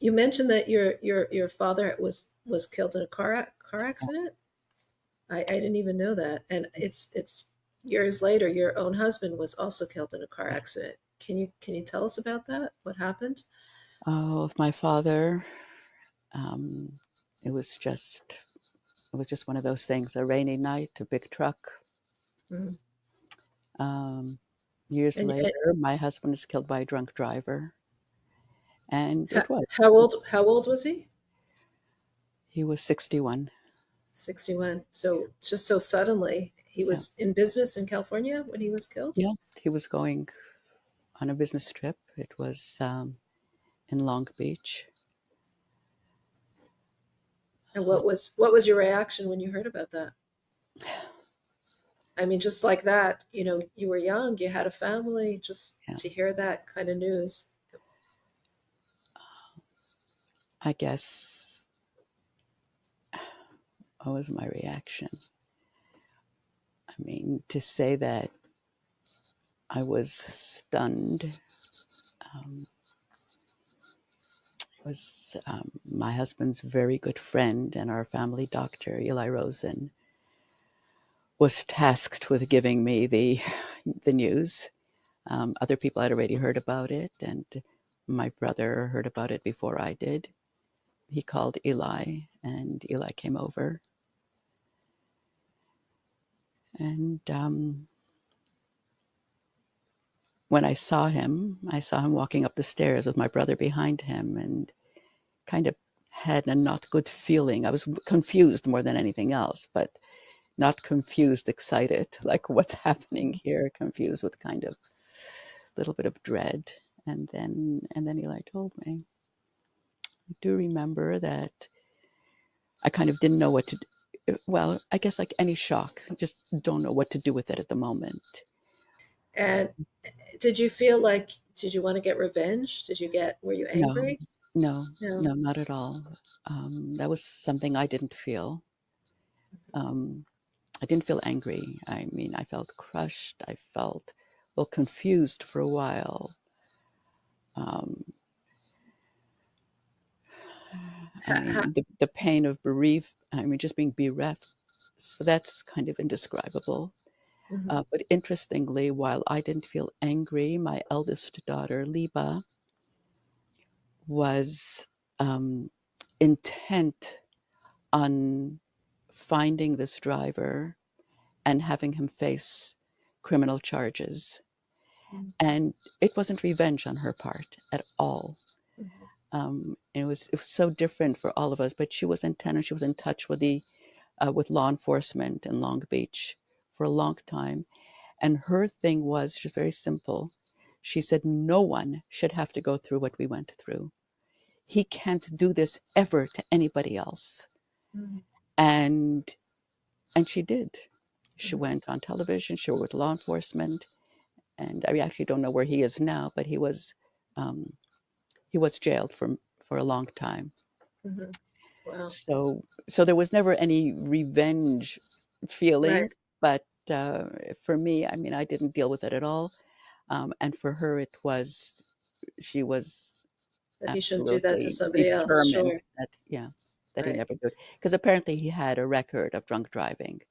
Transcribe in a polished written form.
You mentioned that your father was killed in a car accident. I didn't even know that. And it's years later, your own husband was also killed in a car accident. Can you tell us about that? What happened? Oh, with my father, um, it was just it was just one of those things. A rainy night, a big truck. Mm. Um, Years And later, my husband was killed by a drunk driver, and how, it how was. old how old was he? He was 61. 61. So just so suddenly, he Yeah, was in business in California when he was killed. yeah. He was going on a business trip. It was in Long Beach. And what was your reaction when you heard about that? I mean, just like that, you were young, you had a family, just Yeah, to hear that kind of news. I guess what was my reaction? I mean, to say that I was stunned. Um, was my husband's very good friend and our family doctor, Eli Rosen, was tasked with giving me the news. Other people had already heard about it, and my brother heard about it before I did. He called Eli, and Eli came over. And when I saw him walking up the stairs with my brother behind him, and kind of had a not good feeling. I was confused more than anything else, but not confused, excited, like what's happening here, confused with kind of a little bit of dread. And then Eli told me, I do remember that I kind of didn't know what to do. Well, I guess like any shock, just don't know what to do with it at the moment. And did you want to get revenge? Were you No, angry? no, No. no, not at all. That was something I didn't feel. Um, I didn't feel angry. I mean, I felt crushed. I felt, well, confused for a while. Um, I Ha, ha, mean, the pain of bereave. I mean, just being bereft. So that's kind of indescribable. mhm. But interestingly, while I didn't feel angry, my eldest daughter, Liba, was um, intent on finding this driver and having him face criminal charges. Mhm. And it wasn't revenge on her part at all. Mhm. It was so different for all of us. But she was intent, and she was in touch with the with law enforcement in Long Beach for a long time. And her thing was just very simple. She said, no one should have to go through what we went through. He can't do this ever to anybody else. Mhm. And and she did. She Mhm. went on television. She worked with law enforcement, and I actually don't know where he is now, but um, he was jailed for a long time. Mhm. Wow. So there was never any revenge feeling, Right. but for me, I mean, I didn't deal with it at all. And for her, it was she was That he shouldn't do that to absolutely somebody else. determined Sure. that, yeah, that he Right. never did, because apparently he had a record of drunk driving.